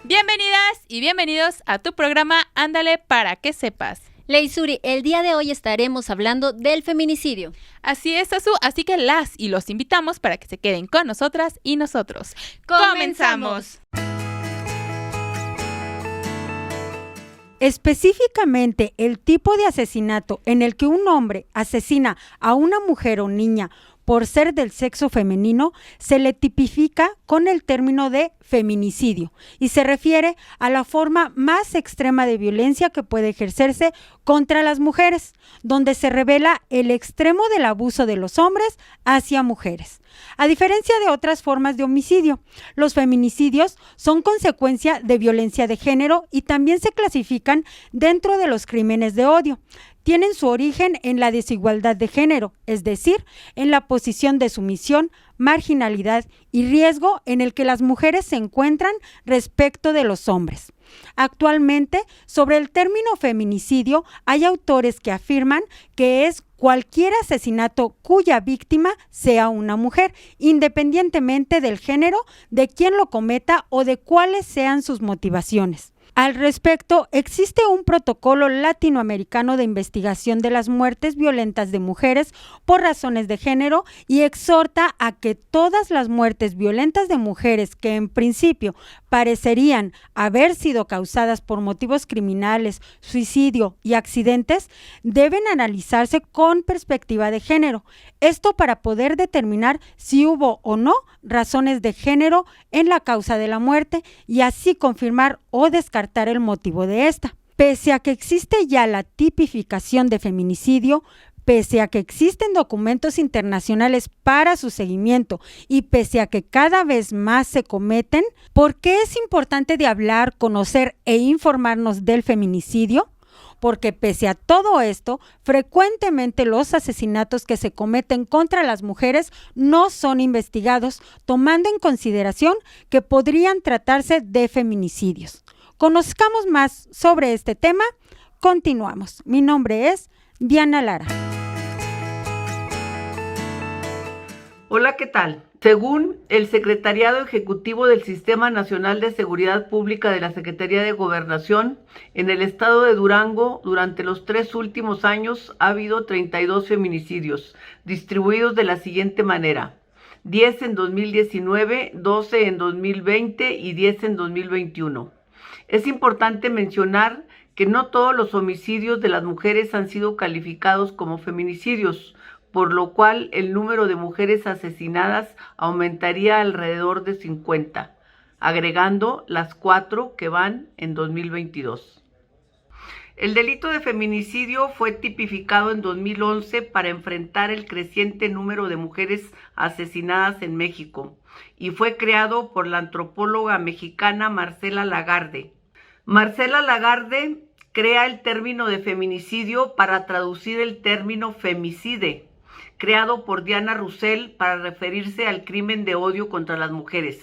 Bienvenidas y bienvenidos a tu programa Ándale para que sepas. Leisuri, el día de hoy estaremos hablando del feminicidio. Así es, Azu, así que las y los invitamos para que se queden con nosotras y nosotros. ¡Comenzamos! Específicamente, el tipo de asesinato en el que un hombre asesina a una mujer o niña por ser del sexo femenino se le tipifica con el término de feminicidio y se refiere a la forma más extrema de violencia que puede ejercerse contra las mujeres, donde se revela el extremo del abuso de los hombres hacia mujeres. A diferencia de otras formas de homicidio, los feminicidios son consecuencia de violencia de género y también se clasifican dentro de los crímenes de odio. Tienen su origen en la desigualdad de género, es decir, en la posición de sumisión, marginalidad y riesgo en el que las mujeres se encuentran respecto de los hombres. Actualmente, sobre el término feminicidio, hay autores que afirman que es cualquier asesinato cuya víctima sea una mujer, independientemente del género de quien lo cometa o de cuáles sean sus motivaciones. Al respecto, existe un protocolo latinoamericano de investigación de las muertes violentas de mujeres por razones de género y exhorta a que todas las muertes violentas de mujeres que en principio parecerían haber sido causadas por motivos criminales, suicidio y accidentes deben analizarse con perspectiva de género. Esto para poder determinar si hubo o no razones de género en la causa de la muerte y así confirmar o descartar el motivo de esta. Pese a que existe ya la tipificación de feminicidio, pese a que existen documentos internacionales para su seguimiento y pese a que cada vez más se cometen, ¿por qué es importante de hablar, conocer e informarnos del feminicidio? Porque pese a todo esto, frecuentemente los asesinatos que se cometen contra las mujeres no son investigados, tomando en consideración que podrían tratarse de feminicidios. Conozcamos más sobre este tema. Continuamos. Mi nombre es Diana Lara. Hola, ¿qué tal? Según el Secretariado Ejecutivo del Sistema Nacional de Seguridad Pública de la Secretaría de Gobernación, en el estado de Durango, durante los 3 últimos años ha habido 32 feminicidios, distribuidos de la siguiente manera: 10 en 2019, 12 en 2020 y 10 en 2021. Es importante mencionar que no todos los homicidios de las mujeres han sido calificados como feminicidios, por lo cual el número de mujeres asesinadas aumentaría alrededor de 50, agregando las 4 que van en 2022. El delito de feminicidio fue tipificado en 2011 para enfrentar el creciente número de mujeres asesinadas en México y fue creado por la antropóloga mexicana Marcela Lagarde. Marcela Lagarde crea el término de feminicidio para traducir el término femicide, creado por Diana Roussel para referirse al crimen de odio contra las mujeres.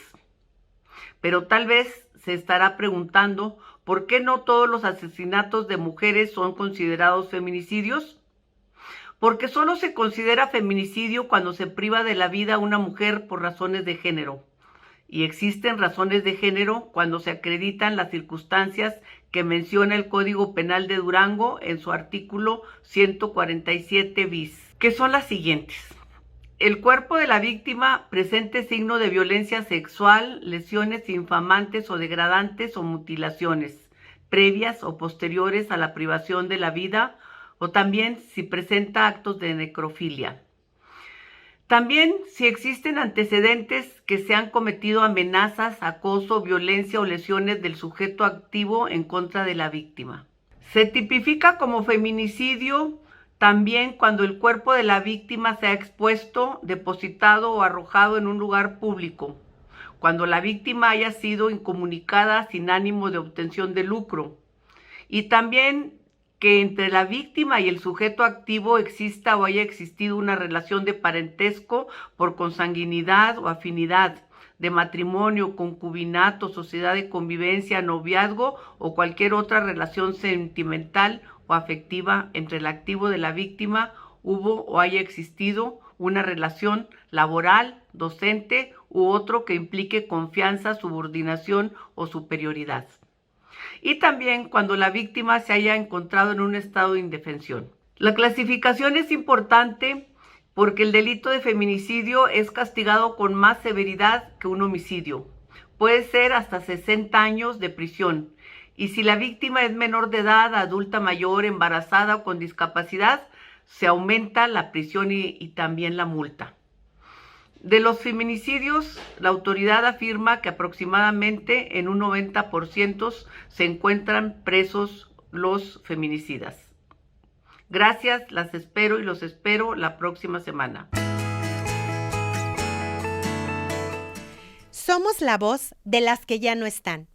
Pero tal vez se estará preguntando ¿por qué no todos los asesinatos de mujeres son considerados feminicidios? Porque solo se considera feminicidio cuando se priva de la vida a una mujer por razones de género. Y existen razones de género cuando se acreditan las circunstancias que menciona el Código Penal de Durango en su artículo 147 bis, que son las siguientes: el cuerpo de la víctima presente signo de violencia sexual, lesiones infamantes o degradantes o mutilaciones, previas o posteriores a la privación de la vida, o también si presenta actos de necrofilia. También si existen antecedentes que se han cometido amenazas, acoso, violencia o lesiones del sujeto activo en contra de la víctima. Se tipifica como feminicidio también cuando el cuerpo de la víctima se ha expuesto, depositado o arrojado en un lugar público, cuando la víctima haya sido incomunicada sin ánimo de obtención de lucro, y también que entre la víctima y el sujeto activo exista o haya existido una relación de parentesco por consanguinidad o afinidad, de matrimonio, concubinato, sociedad de convivencia, noviazgo o cualquier otra relación sentimental o afectiva entre el activo de la víctima, hubo o haya existido una relación laboral, docente u otro que implique confianza, subordinación o superioridad. Y también cuando la víctima se haya encontrado en un estado de indefensión. La clasificación es importante porque el delito de feminicidio es castigado con más severidad que un homicidio. Puede ser hasta 60 años de prisión. Y si la víctima es menor de edad, adulta mayor, embarazada o con discapacidad, se aumenta la prisión y también la multa. De los feminicidios, la autoridad afirma que aproximadamente en un 90% se encuentran presos los feminicidas. Gracias, las espero y los espero la próxima semana. Somos la voz de las que ya no están.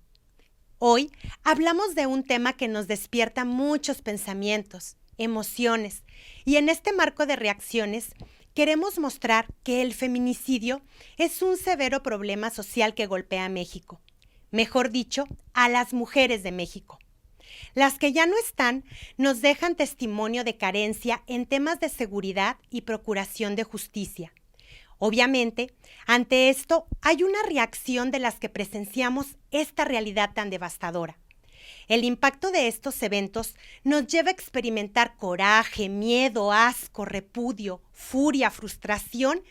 Hoy hablamos de un tema que nos despierta muchos pensamientos, emociones, y en este marco de reacciones queremos mostrar que el feminicidio es un severo problema social que golpea a México, mejor dicho, a las mujeres de México. Las que ya no están nos dejan testimonio de carencia en temas de seguridad y procuración de justicia. Obviamente, ante esto hay una reacción de las que presenciamos esta realidad tan devastadora. El impacto de estos eventos nos lleva a experimentar coraje, miedo, asco, repudio, furia, frustración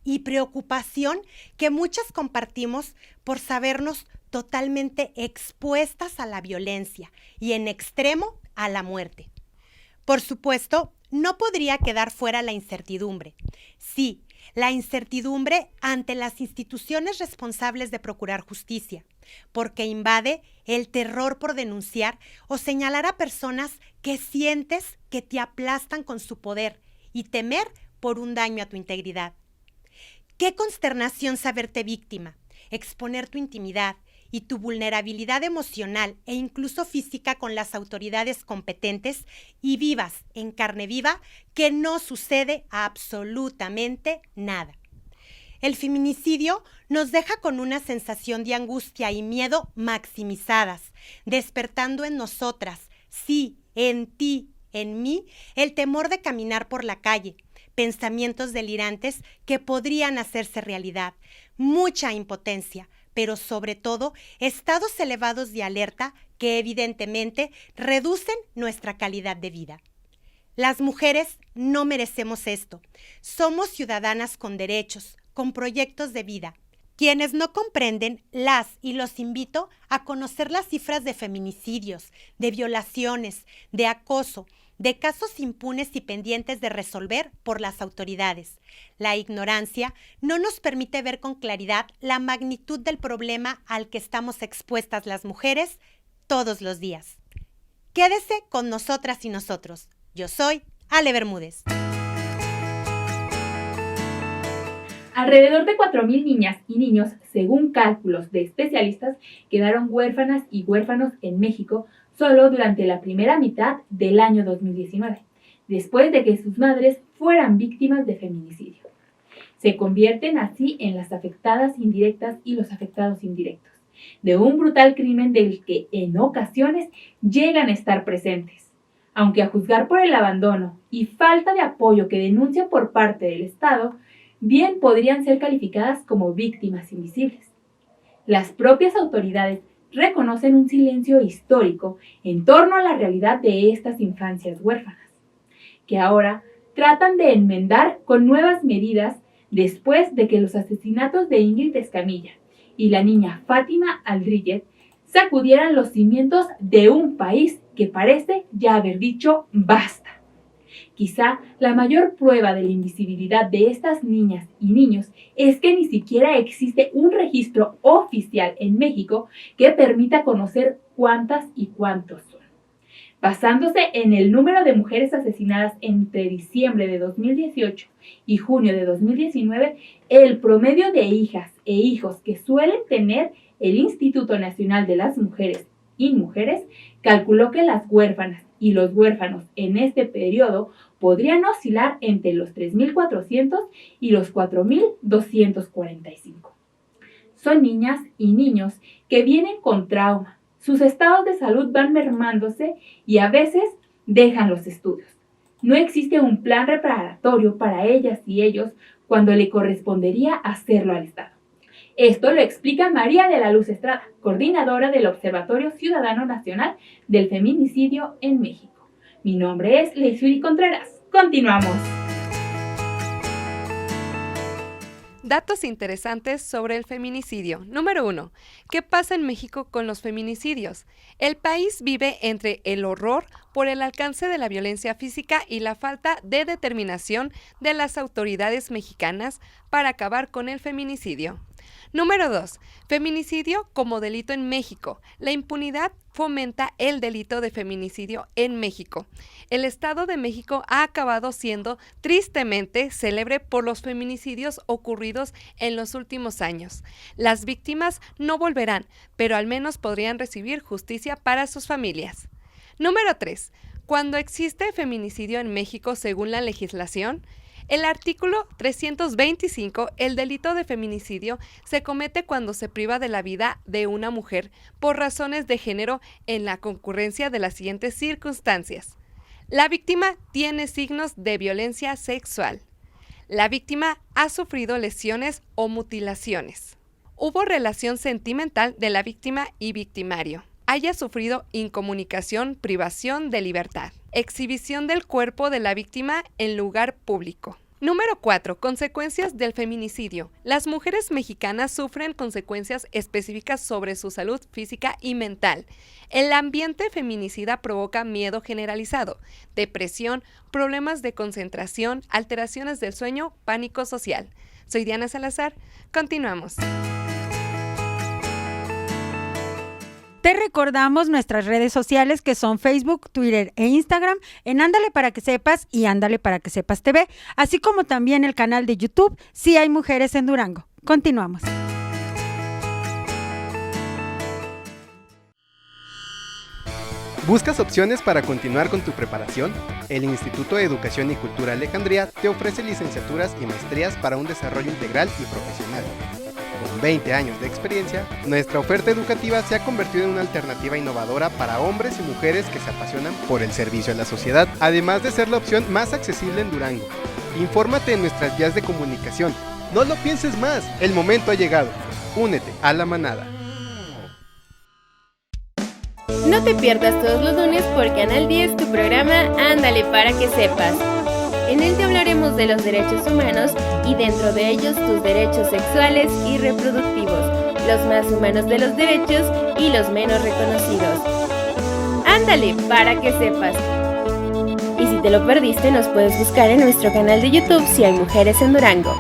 y preocupación que muchas compartimos por sabernos totalmente expuestas a la violencia y en extremo a la muerte. Por supuesto, no podría quedar fuera la incertidumbre. Sí, la incertidumbre ante las instituciones responsables de procurar justicia, porque invade el terror por denunciar o señalar a personas que sientes que te aplastan con su poder y temer por un daño a tu integridad. Qué consternación saberte víctima, exponer tu intimidad y tu vulnerabilidad emocional e incluso física con las autoridades competentes y vivas en carne viva que no sucede absolutamente nada. El feminicidio nos deja con una sensación de angustia y miedo maximizadas, despertando en nosotras, sí, en ti, en mí, el temor de caminar por la calle, pensamientos delirantes que podrían hacerse realidad, mucha impotencia, pero sobre todo estados elevados de alerta que evidentemente reducen nuestra calidad de vida. Las mujeres no merecemos esto. Somos ciudadanas con derechos, con proyectos de vida. Quienes no comprenden, las y los invito a conocer las cifras de feminicidios, de violaciones, de acoso, de casos impunes y pendientes de resolver por las autoridades. La ignorancia no nos permite ver con claridad la magnitud del problema al que estamos expuestas las mujeres todos los días. Quédese con nosotras y nosotros. Yo soy Ale Bermúdez. Alrededor de 4,000 niñas y niños, según cálculos de especialistas, quedaron huérfanas y huérfanos en México solo durante la primera mitad del año 2019, después de que sus madres fueran víctimas de feminicidio. Se convierten así en las afectadas indirectas y los afectados indirectos, de un brutal crimen del que en ocasiones llegan a estar presentes. Aunque a juzgar por el abandono y falta de apoyo que denuncian por parte del Estado, bien podrían ser calificadas como víctimas invisibles. Las propias autoridades reconocen un silencio histórico en torno a la realidad de estas infancias huérfanas, que ahora tratan de enmendar con nuevas medidas después de que los asesinatos de Ingrid Escamilla y la niña Fátima Aldrete sacudieran los cimientos de un país que parece ya haber dicho basta. Quizá la mayor prueba de la invisibilidad de estas niñas y niños es que ni siquiera existe un registro oficial en México que permita conocer cuántas y cuántos son. Basándose en el número de mujeres asesinadas entre diciembre de 2018 y junio de 2019, el promedio de hijas e hijos que suelen tener el Instituto Nacional de las Mujeres y Mujeres calculó que las huérfanas y los huérfanos en este periodo podrían oscilar entre los 3.400 y los 4.245. Son niñas y niños que vienen con trauma. Sus estados de salud van mermándose y a veces dejan los estudios. No existe un plan preparatorio para ellas y ellos cuando le correspondería hacerlo al Estado. Esto lo explica María de la Luz Estrada, coordinadora del Observatorio Ciudadano Nacional del Feminicidio en México. Mi nombre es Leisuri Contreras. Continuamos. Datos interesantes sobre el feminicidio. Número 1. ¿Qué pasa en México con los feminicidios? El país vive entre el horror por el alcance de la violencia física y la falta de determinación de las autoridades mexicanas para acabar con el feminicidio. Número 2. Feminicidio como delito en México. La impunidad fomenta el delito de feminicidio en México. El Estado de México ha acabado siendo tristemente célebre por los feminicidios ocurridos en los últimos años. Las víctimas no volverán, pero al menos podrían recibir justicia para sus familias. Número 3. Cuando existe feminicidio en México según la legislación, el artículo 325, el delito de feminicidio, se comete cuando se priva de la vida de una mujer por razones de género en la concurrencia de las siguientes circunstancias. La víctima tiene signos de violencia sexual. La víctima ha sufrido lesiones o mutilaciones. Hubo relación sentimental de la víctima y victimario. Haya sufrido incomunicación, privación de libertad. Exhibición del cuerpo de la víctima en lugar público. Número 4. Consecuencias del feminicidio. Las mujeres mexicanas sufren consecuencias específicas sobre su salud física y mental. El ambiente feminicida provoca miedo generalizado, depresión, problemas de concentración, alteraciones del sueño, pánico social. Soy Diana Salazar. Continuamos. Te recordamos nuestras redes sociales que son Facebook, Twitter e Instagram en Ándale para que sepas y Ándale para que sepas TV, así como también el canal de YouTube Si hay mujeres en Durango. Continuamos. ¿Buscas opciones para continuar con tu preparación? El Instituto de Educación y Cultura Alejandría te ofrece licenciaturas y maestrías para un desarrollo integral y profesional. Con 20 años de experiencia, nuestra oferta educativa se ha convertido en una alternativa innovadora para hombres y mujeres que se apasionan por el servicio a la sociedad, además de ser la opción más accesible en Durango. Infórmate en nuestras vías de comunicación. No lo pienses más, el momento ha llegado. Únete a la manada. No te pierdas todos los lunes por Canal 10 tu programa Ándale para que sepas. En él te hablaremos de los derechos humanos y dentro de ellos tus derechos sexuales y reproductivos, los más humanos de los derechos y los menos reconocidos. Ándale para que sepas. Y si te lo perdiste nos puedes buscar en nuestro canal de YouTube Si hay mujeres en Durango.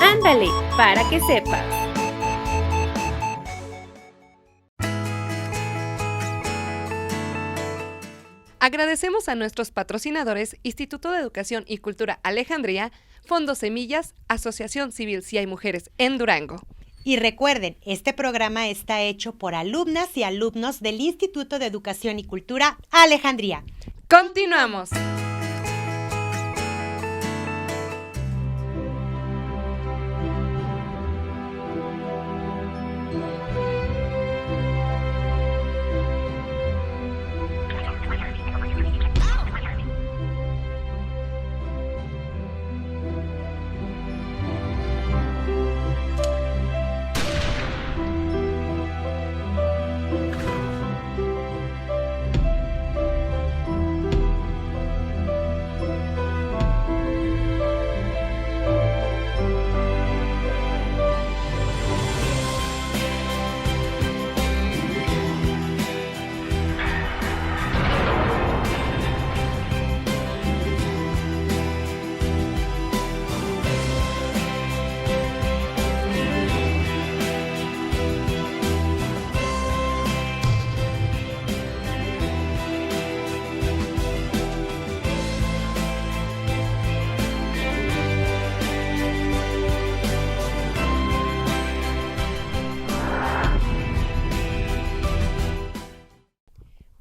Ándale para que sepas. Agradecemos a nuestros patrocinadores Instituto de Educación y Cultura Alejandría, Fondo Semillas, Asociación Civil Si hay mujeres en Durango. Y recuerden, este programa está hecho por alumnas y alumnos del Instituto de Educación y Cultura Alejandría. ¡Continuamos!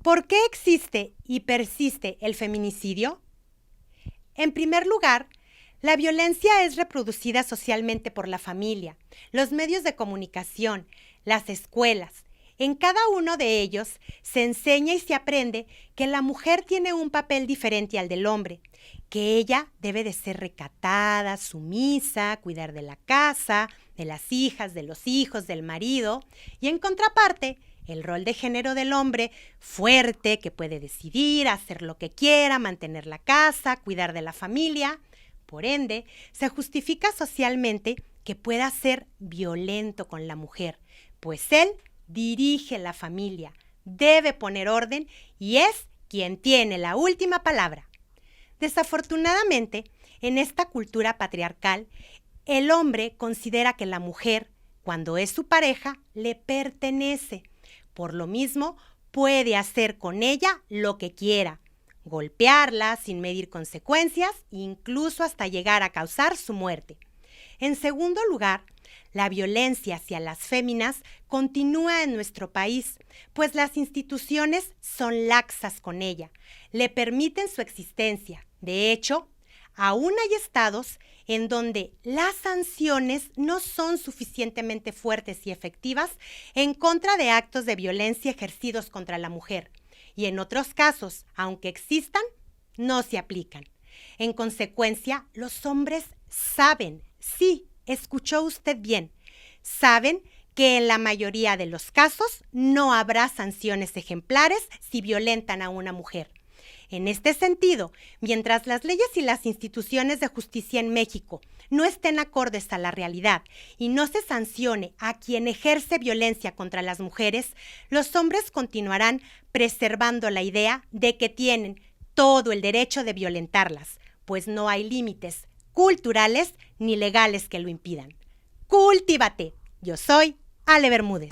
¿Por qué existe y persiste el feminicidio? En primer lugar, la violencia es reproducida socialmente por la familia, los medios de comunicación, las escuelas. En cada uno de ellos se enseña y se aprende que la mujer tiene un papel diferente al del hombre, que ella debe de ser recatada, sumisa, cuidar de la casa, de las hijas, de los hijos, del marido, y en contraparte, el rol de género del hombre fuerte, que puede decidir, hacer lo que quiera, mantener la casa, cuidar de la familia. Por ende, se justifica socialmente que pueda ser violento con la mujer, pues él dirige la familia, debe poner orden y es quien tiene la última palabra. Desafortunadamente, en esta cultura patriarcal, el hombre considera que la mujer, cuando es su pareja, le pertenece. Por lo mismo, puede hacer con ella lo que quiera, golpearla sin medir consecuencias, incluso hasta llegar a causar su muerte. En segundo lugar, la violencia hacia las féminas continúa en nuestro país, pues las instituciones son laxas con ella, le permiten su existencia. De hecho, aún hay estados en donde las sanciones no son suficientemente fuertes y efectivas en contra de actos de violencia ejercidos contra la mujer. Y en otros casos, aunque existan, no se aplican. En consecuencia, los hombres saben, sí, escuchó usted bien, saben que en la mayoría de los casos no habrá sanciones ejemplares si violentan a una mujer. En este sentido, mientras las leyes y las instituciones de justicia en México no estén acordes a la realidad y no se sancione a quien ejerce violencia contra las mujeres, los hombres continuarán preservando la idea de que tienen todo el derecho de violentarlas, pues no hay límites culturales ni legales que lo impidan. ¡Cultívate! Yo soy Ale Bermúdez.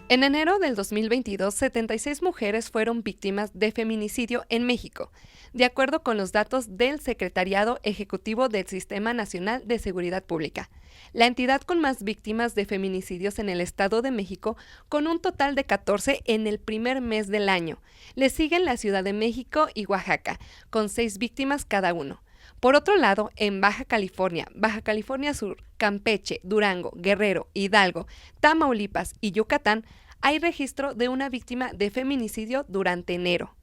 En enero del 2022, 76 mujeres fueron víctimas de feminicidio en México, de acuerdo con los datos del Secretariado Ejecutivo del Sistema Nacional de Seguridad Pública, la entidad con más víctimas de feminicidios en el Estado de México, con un total de 14 en el primer mes del año. Le siguen la Ciudad de México y Oaxaca, con 6 víctimas cada uno. Por otro lado, en Baja California Sur, Campeche, Durango, Guerrero, Hidalgo, Tamaulipas y Yucatán, hay registro de una víctima de feminicidio durante enero.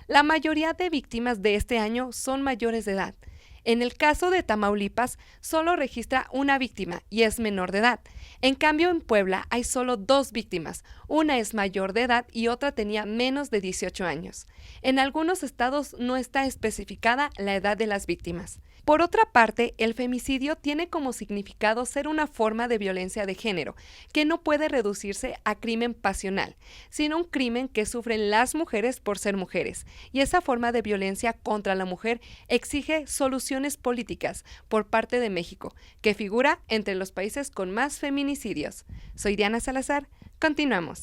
La mayoría de víctimas de este año son mayores de edad. En el caso de Tamaulipas, solo registra una víctima y es menor de edad. En cambio, en Puebla hay solo 2 víctimas. Una es mayor de edad y otra tenía menos de 18 años. En algunos estados no está especificada la edad de las víctimas. Por otra parte, el femicidio tiene como significado ser una forma de violencia de género, que no puede reducirse a crimen pasional, sino un crimen que sufren las mujeres por ser mujeres. Y esa forma de violencia contra la mujer exige soluciones políticas por parte de México, que figura entre los países con más feminicidios. Soy Diana Salazar, continuamos.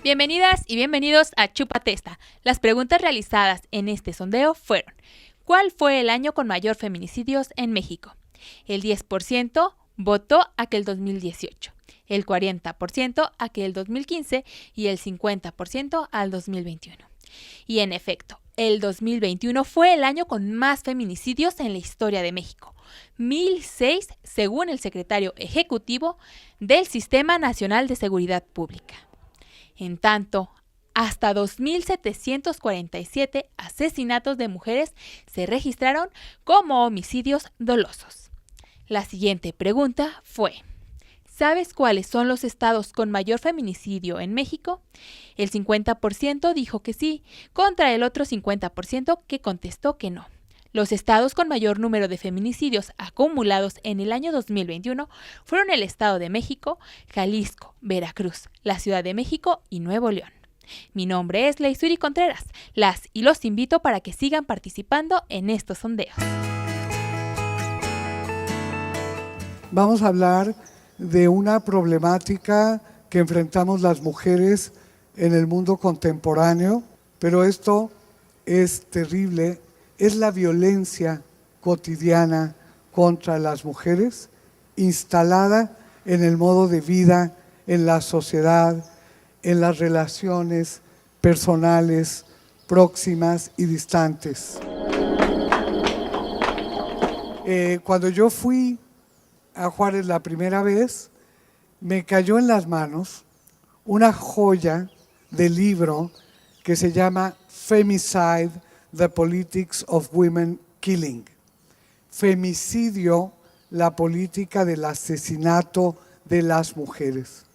Bienvenidas y bienvenidos a Chupatesta. Las preguntas realizadas en este sondeo fueron: ¿cuál fue el año con mayor feminicidios en México? El 10% votó aquel 2018, el 40% aquel 2015 y el 50% al 2021. Y en efecto, el 2021 fue el año con más feminicidios en la historia de México, 1006 según el secretario ejecutivo del Sistema Nacional de Seguridad Pública. En tanto, hasta 2.747 asesinatos de mujeres se registraron como homicidios dolosos. La siguiente pregunta fue: ¿sabes cuáles son los estados con mayor feminicidio en México? El 50% dijo que sí, contra el otro 50% que contestó que no. Los estados con mayor número de feminicidios acumulados en el año 2021 fueron el Estado de México, Jalisco, Veracruz, la Ciudad de México y Nuevo León. Mi nombre es Leisuri Contreras. Las y los invito para que sigan participando en estos sondeos. Vamos a hablar de una problemática que enfrentamos las mujeres en el mundo contemporáneo, pero esto es terrible. Es la violencia cotidiana contra las mujeres, instalada en el modo de vida, en la sociedad, en las relaciones personales, próximas y distantes. Cuando yo fui a Juárez la primera vez, me cayó en las manos una joya de libro que se llama Femicide: The Politics of Women Killing. Femicidio, la política del asesinato de las mujeres.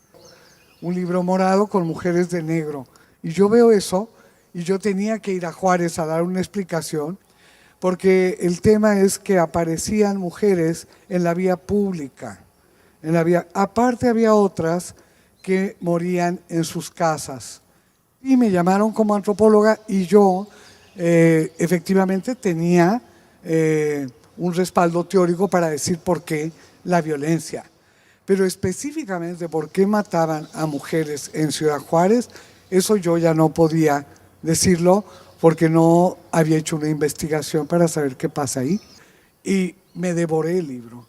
Un libro morado con mujeres de negro. Y yo veo eso y yo tenía que ir a Juárez a dar una explicación porque el tema es que aparecían mujeres en la vía pública. Aparte había otras que morían en sus casas. Y me llamaron como antropóloga y yo efectivamente tenía un respaldo teórico para decir por qué la violencia. Pero específicamente por qué mataban a mujeres en Ciudad Juárez, eso yo ya no podía decirlo porque no había hecho una investigación para saber qué pasa ahí. Y me devoré el libro.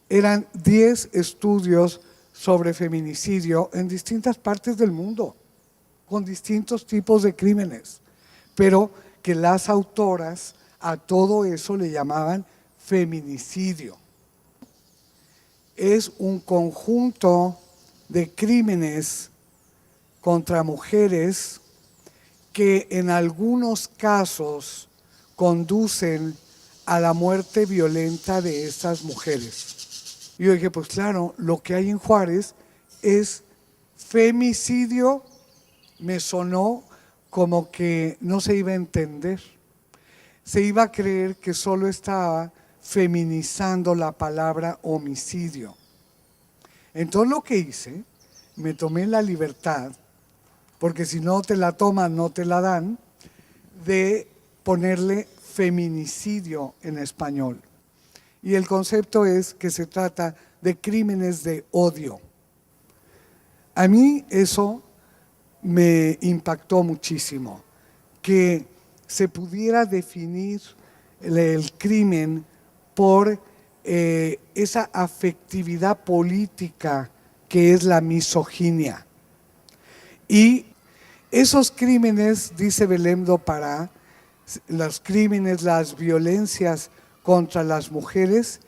Eran 10 estudios sobre feminicidio en distintas partes del mundo, con distintos tipos de crímenes, pero que las autoras a todo eso le llamaban feminicidio. Es un conjunto de crímenes contra mujeres que en algunos casos conducen a la muerte violenta de esas mujeres. Y yo dije, pues claro, lo que hay en Juárez es femicidio. Me sonó como que no se iba a entender. Se iba a creer que solo estaba feminizando la palabra homicidio. Entonces lo que hice, me tomé la libertad, porque si no te la toman, no te la dan, de ponerle feminicidio en español. Y el concepto es que se trata de crímenes de odio. A mí eso me impactó muchísimo, que se pudiera definir el crimen por esa afectividad política que es la misoginia. Y esos crímenes, dice Belém do Pará, los crímenes, las violencias contra las mujeres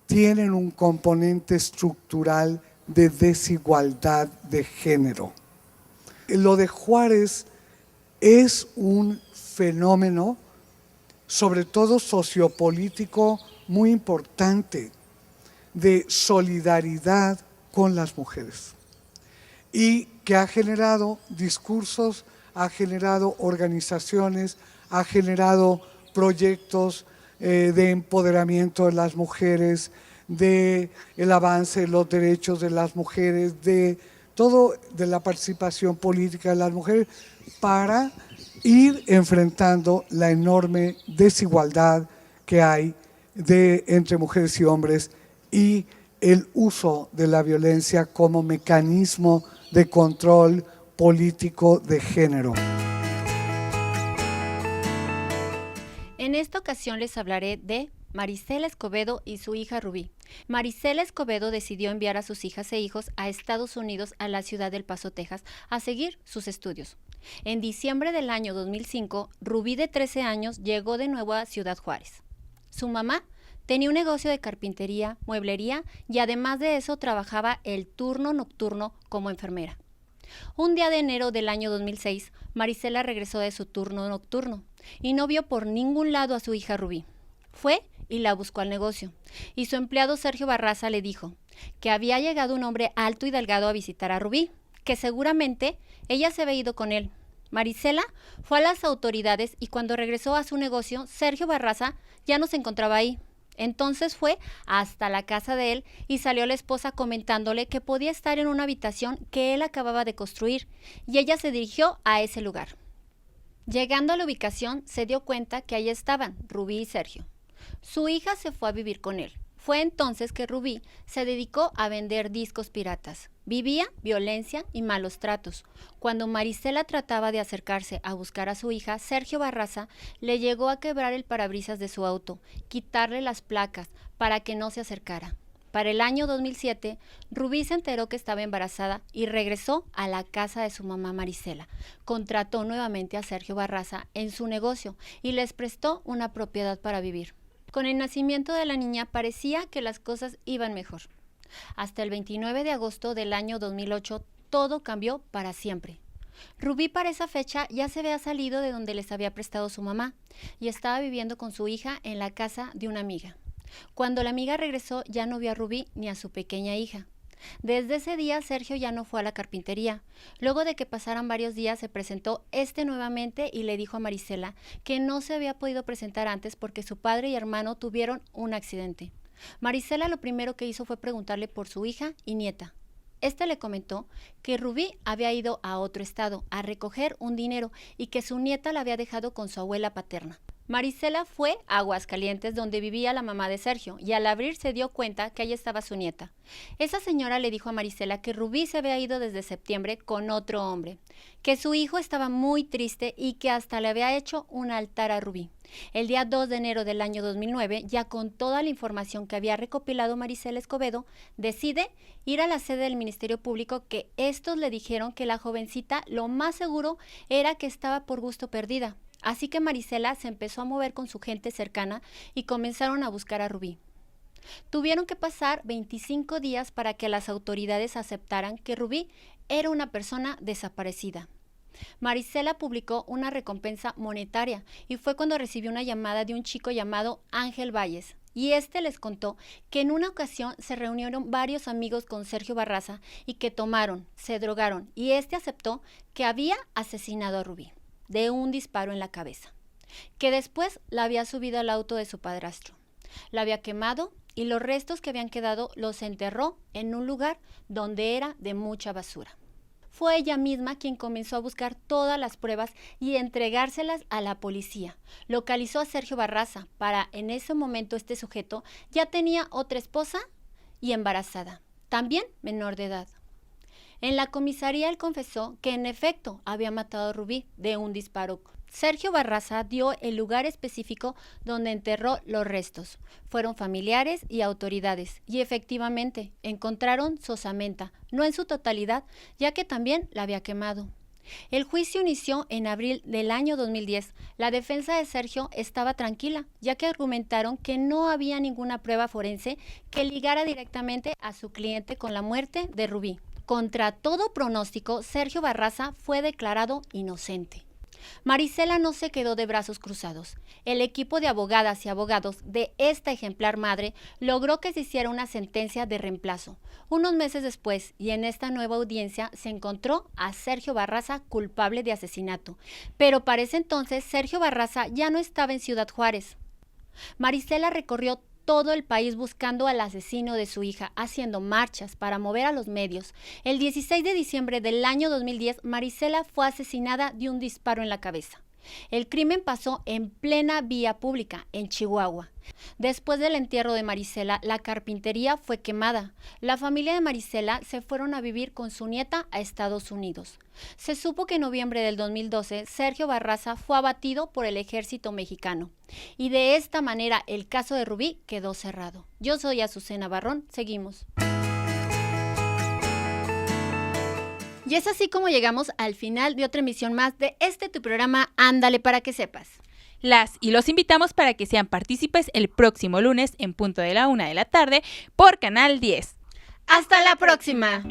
tienen un componente estructural de desigualdad de género. Lo de Juárez es un fenómeno, sobre todo sociopolítico, muy importante, de solidaridad con las mujeres y que ha generado discursos, ha generado organizaciones, ha generado proyectos de empoderamiento de las mujeres, de el avance de los derechos de las mujeres, de todo, de la participación política de las mujeres, para ir enfrentando la enorme desigualdad que hay entre mujeres y hombres y el uso de la violencia como mecanismo de control político de género. En esta ocasión les hablaré de Marisela Escobedo y su hija Rubí. Marisela Escobedo decidió enviar a sus hijas e hijos a Estados Unidos, a la ciudad del Paso, Texas, a seguir sus estudios. En diciembre del año 2005, Rubí, de 13 años, llegó de nuevo a Ciudad Juárez. Su mamá tenía un negocio de carpintería, mueblería y además de eso trabajaba el turno nocturno como enfermera. Un día de enero del año 2006, Marisela regresó de su turno nocturno y no vio por ningún lado a su hija Rubí. Fue y la buscó al negocio, y su empleado Sergio Barraza le dijo que había llegado un hombre alto y delgado a visitar a Rubí, que seguramente ella se había ido con él. Marisela fue a las autoridades y cuando regresó a su negocio, Sergio Barraza ya no se encontraba ahí. Entonces fue hasta la casa de él y salió la esposa comentándole que podía estar en una habitación que él acababa de construir, y ella se dirigió a ese lugar. Llegando a la ubicación, se dio cuenta que allí estaban Rubí y Sergio. Su hija se fue a vivir con él. Fue entonces que Rubí se dedicó a vender discos piratas. Vivía violencia y malos tratos. Cuando Marisela trataba de acercarse a buscar a su hija, Sergio Barraza le llegó a quebrar el parabrisas de su auto, quitarle las placas para que no se acercara. Para el año 2007, Rubí se enteró que estaba embarazada y regresó a la casa de su mamá Marisela. Contrató nuevamente a Sergio Barraza en su negocio y les prestó una propiedad para vivir. Con el nacimiento de la niña parecía que las cosas iban mejor. Hasta el 29 de agosto del año 2008, todo cambió para siempre. Rubí para esa fecha ya se había salido de donde les había prestado su mamá y estaba viviendo con su hija en la casa de una amiga. Cuando la amiga regresó ya no vio a Rubí ni a su pequeña hija. Desde ese día Sergio ya no fue a la carpintería. Luego de que pasaran varios días se presentó nuevamente y le dijo a Marisela que no se había podido presentar antes porque su padre y hermano tuvieron un accidente. Marisela lo primero que hizo fue preguntarle por su hija y nieta. Le comentó que Rubí había ido a otro estado a recoger un dinero y que su nieta la había dejado con su abuela paterna. Marisela fue a Aguascalientes, donde vivía la mamá de Sergio, y al abrir se dio cuenta que ahí estaba su nieta. Esa señora le dijo a Marisela que Rubí se había ido desde septiembre con otro hombre, que su hijo estaba muy triste y que hasta le había hecho un altar a Rubí. El día 2 de enero del año 2009, ya con toda la información que había recopilado Marisela Escobedo, decide ir a la sede del Ministerio Público, que estos le dijeron que la jovencita lo más seguro era que estaba por gusto perdida. Así que Marisela se empezó a mover con su gente cercana y comenzaron a buscar a Rubí. Tuvieron que pasar 25 días para que las autoridades aceptaran que Rubí era una persona desaparecida. Marisela publicó una recompensa monetaria y fue cuando recibió una llamada de un chico llamado Ángel Valles. Y les contó que en una ocasión se reunieron varios amigos con Sergio Barraza y que tomaron, se drogaron y aceptó que había asesinado a Rubí de un disparo en la cabeza, que después la había subido al auto de su padrastro, la había quemado y los restos que habían quedado los enterró en un lugar donde era de mucha basura. Fue ella misma quien comenzó a buscar todas las pruebas y entregárselas a la policía. Localizó a Sergio Barraza. En ese momento este sujeto ya tenía otra esposa y embarazada, también menor de edad. En la comisaría él confesó que en efecto había matado a Rubí de un disparo. Sergio Barraza dio el lugar específico donde enterró los restos. Fueron familiares y autoridades y efectivamente encontraron su osamenta, no en su totalidad, ya que también la había quemado. El juicio inició en abril del año 2010. La defensa de Sergio estaba tranquila, ya que argumentaron que no había ninguna prueba forense que ligara directamente a su cliente con la muerte de Rubí. Contra todo pronóstico, Sergio Barraza fue declarado inocente. Marisela no se quedó de brazos cruzados. El equipo de abogadas y abogados de esta ejemplar madre logró que se hiciera una sentencia de reemplazo. Unos meses después, y en esta nueva audiencia, se encontró a Sergio Barraza culpable de asesinato. Pero para ese entonces, Sergio Barraza ya no estaba en Ciudad Juárez. Marisela recorrió todo el país buscando al asesino de su hija, haciendo marchas para mover a los medios. El 16 de diciembre del año 2010, Marisela fue asesinada de un disparo en la cabeza. El crimen pasó en plena vía pública, en Chihuahua. Después del entierro de Marisela, la carpintería fue quemada. La familia de Marisela se fueron a vivir con su nieta a Estados Unidos. Se supo que en noviembre del 2012, Sergio Barraza fue abatido por el ejército mexicano. Y de esta manera, el caso de Rubí quedó cerrado. Yo soy Azucena Barrón. Seguimos. Y es así como llegamos al final de otra emisión más de tu programa Ándale para que sepas. Las y los invitamos para que sean partícipes el próximo lunes en punto de la 1 de la tarde por Canal 10. ¡Hasta la próxima!